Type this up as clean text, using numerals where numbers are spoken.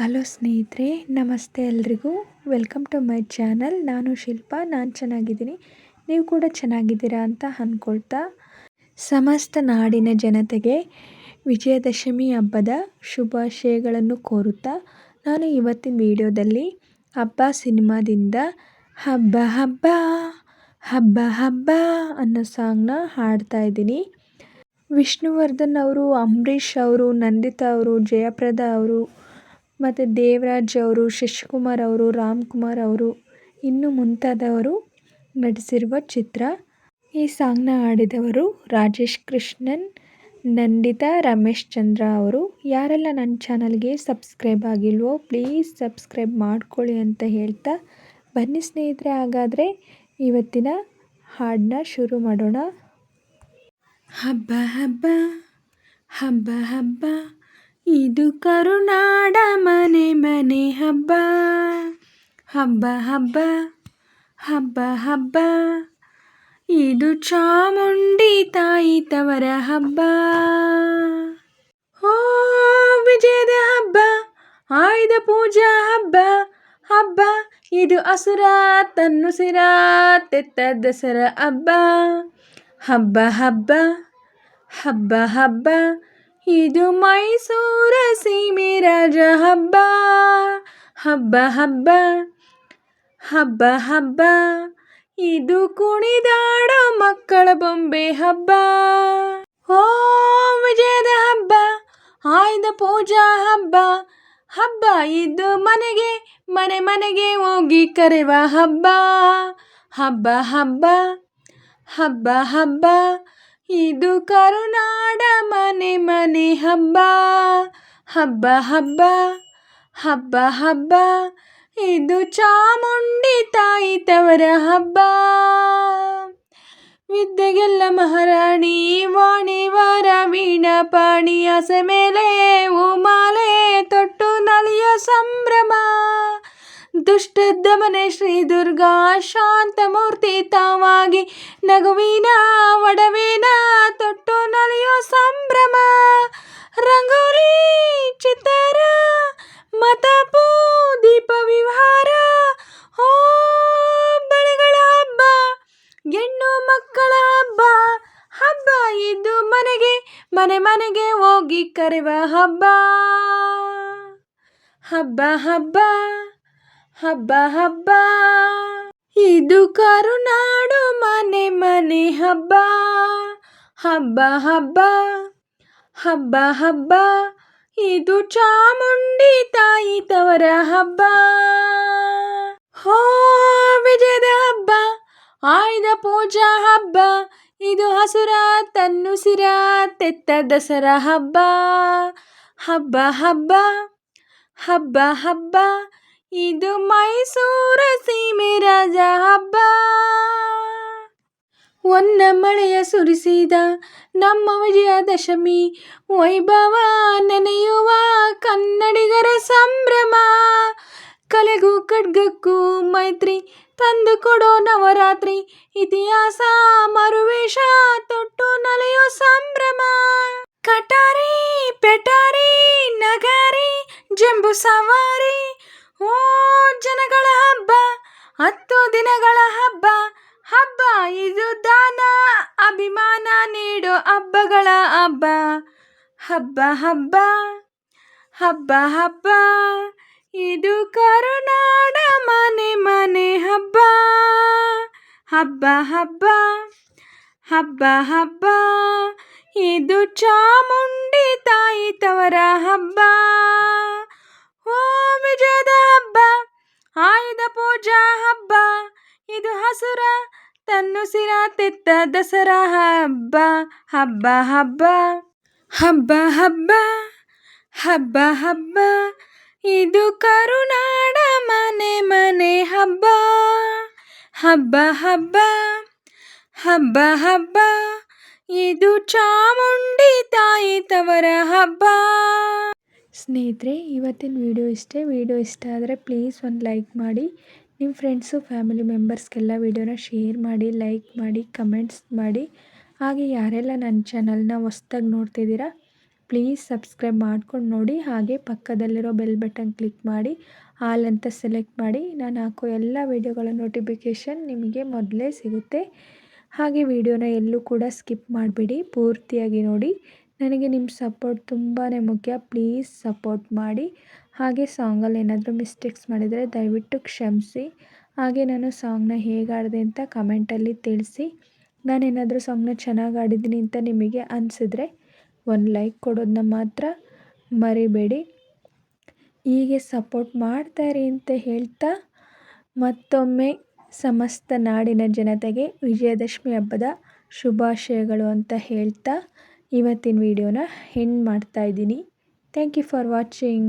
Hello ಸ್ನೇಹಿತರೆ, ನಮಸ್ತೆ ಎಲ್ರಿಗೂ. Welcome to my channel. ನಾನು ಶಿಲ್ಪಾ. ನಾನು ಚೆನ್ನಾಗಿದ್ದೀನಿ, ನೀವು ಕೂಡ ಚೆನ್ನಾಗಿದ್ದೀರಾ ಅಂತ ಅಂದ್ಕೊಳ್ತಾ, ಸಮಸ್ತ ನಾಡಿನ ಜನತೆಗೆ ವಿಜಯದಶಮಿ ಹಬ್ಬದ ಶುಭಾಶಯಗಳನ್ನು ಕೋರುತ್ತಾ, ನಾನು ಇವತ್ತಿನ ವಿಡಿಯೋದಲ್ಲಿ ಹಬ್ಬ ಸಿನಿಮಾದಿಂದ ಹಬ್ಬ ಹಬ್ಬ ಹಬ್ಬ ಹಬ್ಬ ಅನ್ನೋ ಸಾಂಗ್ನ ಹಾಡ್ತಾ ಇದ್ದೀನಿ. ವಿಷ್ಣುವರ್ಧನ್ ಅವರು, ಅಂಬರೀಷ್ ಅವರು, ನಂದಿತಾ ಅವರು, ಜಯಪ್ರದಾ ಅವರು ಮತ್ತು ದೇವರಾಜ್ ಅವರು, ಶಶಿಕುಮಾರ್ ಅವರು, ರಾಮ್ಕುಮಾರ್ ಅವರು ಇನ್ನೂ ಮುಂತಾದವರು ನಟಿಸಿರುವ ಚಿತ್ರ. ಈ ಸಾಂಗ್ನ ಹಾಡಿದವರು ರಾಜೇಶ್ ಕೃಷ್ಣನ್, ನಂದಿತಾ, ರಮೇಶ್ ಚಂದ್ರ ಅವರು. ಯಾರೆಲ್ಲ ನನ್ನ ಚಾನಲ್ಗೆ ಸಬ್ಸ್ಕ್ರೈಬ್ ಆಗಿಲ್ವೋ ಪ್ಲೀಸ್ ಸಬ್ಸ್ಕ್ರೈಬ್ ಮಾಡ್ಕೊಳ್ಳಿ ಅಂತ ಹೇಳ್ತಾ, ಬನ್ನಿ ಸ್ನೇಹಿತರೆ, ಹಾಗಾದರೆ ಇವತ್ತಿನ ಹಾಡನ್ನ ಶುರು ಮಾಡೋಣ. ಹಬ್ಬ ಹಬ್ಬ ಹಬ್ಬ ಹಬ್ಬ, ಇದು ಕರುನಾಡ ಮನೆ ಮನೆ ಹಬ್ಬ. ಹಬ್ಬ ಹಬ್ಬ ಹಬ್ಬ ಹಬ್ಬ, ಇದು ಚಾಮುಂಡಿ ತಾಯಿ ತವರ ಹಬ್ಬ. ಓ ವಿಜಯದ ಹಬ್ಬ, ಆಯುಧ ಪೂಜಾ ಹಬ್ಬ. ಹಬ್ಬ ಇದು ಅಸುರ ತನ್ನುಸಿರ ತೆತ್ತ ದಸರಾ ಹಬ್ಬ. ಹಬ್ಬ ಹಬ್ಬ ಹಬ್ಬ ಹಬ್ಬ, ಇದು ಮೈಸೂರ ಸೀಮೆ ರಾಜ ಹಬ್ಬ. ಹಬ್ಬ ಹಬ್ಬ ಹಬ್ಬ ಹಬ್ಬ, ಇದು ಕುಣಿದಾಡೋ ಮಕ್ಕಳ ಬೊಂಬೆ ಹಬ್ಬ. ಓ ವಿಜಯದ ಹಬ್ಬ, ಆಯುಧ ಪೂಜಾ ಹಬ್ಬ. ಹಬ್ಬ ಇದು ಮನೆಗೆ ಮನೆ ಮನೆಗೆ ಹೋಗಿ ಕರೆವ ಹಬ್ಬ. ಹಬ್ಬ ಹಬ್ಬ ಹಬ್ಬ ಹಬ್ಬ, ಇದು ಕರುನಾಡ ಮನೆ ಮನೆ ಹಬ್ಬ. ಹಬ್ಬ ಹಬ್ಬ ಹಬ್ಬ ಹಬ್ಬ, ಇದು ಚಾಮುಂಡಿ ತಾಯಿ ತವರ ಹಬ್ಬ. ವಿದ್ಯೆಗೆಲ್ಲ ಮಹಾರಾಣಿ, ವಾಣಿ ವಾರ ವೀಣಾ ಪಾಣಿ, ಆಸೆ ಮೇಲೆ ಮಾಲೆ ತೊಟ್ಟು ನಲಿಯ ಸಂಭ್ರಮ. ದುಷ್ಟ ದಮನೆ ಶ್ರೀ ದುರ್ಗಾ ಶಾಂತಮೂರ್ತಿ ತಾವಾಗಿ, ನಗುವಿನ ಒಡವೆನ ತೊಟ್ಟು ನಲಿಯೋ ಸಂಭ್ರಮ. ರಂಗೋಲಿ ಚಿತ್ತಾರ ಮತಾಪು ದೀಪ ವಿಹಾರ, ಓ ಬಳೆಗಳ ಹಬ್ಬ, ಹೆಣ್ಣು ಮಕ್ಕಳ ಹಬ್ಬ. ಹಬ್ಬ ಇದು ಮನೆಗೆ ಮನೆ ಮನೆಗೆ ಹೋಗಿ ಕರೆವ ಹಬ್ಬ. ಹಬ್ಬ ಹಬ್ಬ ಹಬ್ಬ ಹಬ್ಬ, ಇದು ಕರುನಾಡು ಮನೆ ಮನೆ ಹಬ್ಬ. ಹಬ್ಬ ಹಬ್ಬ ಹಬ್ಬ ಹಬ್ಬ, ಇದು ಚಾಮುಂಡಿ ತಾಯಿ ತವರ ಹಬ್ಬ. ಹೋ ವಿಜಯದ ಹಬ್ಬ, ಆಯುಧ ಪೂಜಾ ಹಬ್ಬ. ಇದು ಹಸುರ ತನ್ನುಸಿರ ತೆತ್ತ ದಸರಾ ಹಬ್ಬ. ಹಬ್ಬ ಹಬ್ಬ ಹಬ್ಬ ಹಬ್ಬ, ಇದು ಮೈಸೂರ ಸೀಮೆ ರಾಜ ಹಬ್ಬ. ಒನ್ನ ಮಳೆಯ ಸುರಿಸಿದ ನಮ್ಮ ವಿಜಯದಶಮಿ ವೈಭವ ನೆನೆಯುವ ಕನ್ನಡಿಗರ ಸಂಭ್ರಮ. ಕಲೆಗೂ ಖಡ್ಗಕ್ಕೂ ಮೈತ್ರಿ ತಂದು ಕೊಡೋ ನವರಾತ್ರಿ, ಇತಿಹಾಸ ಮರುವೇಷ ತೊಟ್ಟು ನಲೆಯೋ ಸಂಭ್ರಮ. ಕಟಾರಿ ಪೆಟಾರಿ ನಗಾರಿ ಜಂಬೂ ಸವಾರಿ, ಓ ಜನಗಳ ಹಬ್ಬ, 10 ದಿನಗಳ ಹಬ್ಬ. ಹಬ್ಬ ಇದು ದಾನ ಅಭಿಮಾನ ನೀಡೋ ಹಬ್ಬಗಳ ಹಬ್ಬ. ಹಬ್ಬ ಹಬ್ಬ ಹಬ್ಬ ಹಬ್ಬ, ಇದು ಕರುನಾಡ ಮನೆ ಮನೆ ಹಬ್ಬ. ಹಬ್ಬ ಹಬ್ಬ ಹಬ್ಬ ಹಬ್ಬ, ಇದು ಚಾಮುಂಡಿ ತಾಯಿ ತವರ ಹಬ್ಬ. ಓ ವಿಜಯದ ಹಬ್ಬ, ಆಯುಧ ಪೂಜಾ ಹಬ್ಬ. ಇದು ಹಸುರ ತನ್ನುಸಿರ ತೆತ್ತ ದಸರಾ ಹಬ್ಬ. ಹಬ್ಬ ಹಬ್ಬ ಹಬ್ಬ ಹಬ್ಬ ಹಬ್ಬ ಹಬ್ಬ, ಇದು ಕರುನಾಡ ಮನೆ ಮನೆ ಹಬ್ಬ. ಹಬ್ಬ ಹಬ್ಬ ಹಬ್ಬ ಹಬ್ಬ, ಇದು ಚಾಮುಂಡಿ ತಾಯಿ ತವರ ಹಬ್ಬ. ಸ್ನೇಹಿತರೆ, ಇವತ್ತಿನ ವಿಡಿಯೋ ಇಷ್ಟೇ. ವಿಡಿಯೋ ಇಷ್ಟ ಆದರೆ ಪ್ಲೀಸ್ ಒಂದು ಲೈಕ್ ಮಾಡಿ, ನಿಮ್ಮ ಫ್ರೆಂಡ್ಸು ಫ್ಯಾಮಿಲಿ ಮೆಂಬರ್ಸ್ಗೆಲ್ಲ ವಿಡಿಯೋನ ಶೇರ್ ಮಾಡಿ, ಲೈಕ್ ಮಾಡಿ, ಕಮೆಂಟ್ಸ್ ಮಾಡಿ. ಹಾಗೆ ಯಾರೆಲ್ಲ ನನ್ನ ಚಾನಲ್ನ ಹೊಸ್ದಾಗಿ ನೋಡ್ತಿದ್ದೀರಾ ಪ್ಲೀಸ್ ಸಬ್ಸ್ಕ್ರೈಬ್ ಮಾಡ್ಕೊಂಡು ನೋಡಿ. ಹಾಗೆ ಪಕ್ಕದಲ್ಲಿರೋ ಬೆಲ್ ಬಟನ್ ಕ್ಲಿಕ್ ಮಾಡಿ ಆಲ್ ಅಂತ ಸೆಲೆಕ್ಟ್ ಮಾಡಿ. ನಾನು ಹಾಕೋ ಎಲ್ಲ ವೀಡಿಯೋಗಳ ನೋಟಿಫಿಕೇಷನ್ ನಿಮಗೆ ಮೊದಲೇ ಸಿಗುತ್ತೆ. ಹಾಗೆ ವಿಡಿಯೋನ ಎಲ್ಲೂ ಕೂಡ ಸ್ಕಿಪ್ ಮಾಡಿಬಿಡಿ, ಪೂರ್ತಿಯಾಗಿ ನೋಡಿ. ನನಗೆ ನಿಮ್ಮ ಸಪೋರ್ಟ್ ತುಂಬಾ ಮುಖ್ಯ. ಪ್ಲೀಸ್ ಸಪೋರ್ಟ್ ಮಾಡಿ. ಹಾಗೆ ಸಾಂಗಲ್ಲಿ ಏನಾದರೂ ಮಿಸ್ಟೇಕ್ಸ್ ಮಾಡಿದರೆ ದಯವಿಟ್ಟು ಕ್ಷಮಿಸಿ. ಹಾಗೆ ನಾನು ಸಾಂಗ್ನ ಹೇಗೆ ಆಡಿದೆ ಅಂತ ಕಮೆಂಟಲ್ಲಿ ತಿಳಿಸಿ. ನಾನೇನಾದರೂ ಸಾಂಗ್ನ ಚೆನ್ನಾಗಿ ಆಡಿದ್ದೀನಿ ಅಂತ ನಿಮಗೆ ಅನಿಸಿದ್ರೆ ಒಂದು ಲೈಕ್ ಕೊಡೋದನ್ನ ಮಾತ್ರ ಮರಿಬೇಡಿ. ಹೀಗೆ ಸಪೋರ್ಟ್ ಮಾಡ್ತಾರೆ ಅಂತ ಹೇಳ್ತಾ ಮತ್ತೊಮ್ಮೆ ಸಮಸ್ತ ನಾಡಿನ ಜನತೆಗೆ ವಿಜಯದಶಮಿ ಹಬ್ಬದ ಶುಭಾಶಯಗಳು ಅಂತ ಹೇಳ್ತಾ ಇವತ್ತಿನ ವಿಡಿಯೋನ ಎಂಡ್ ಮಾಡ್ತಾಯಿದ್ದೀನಿ. Thank you for watching.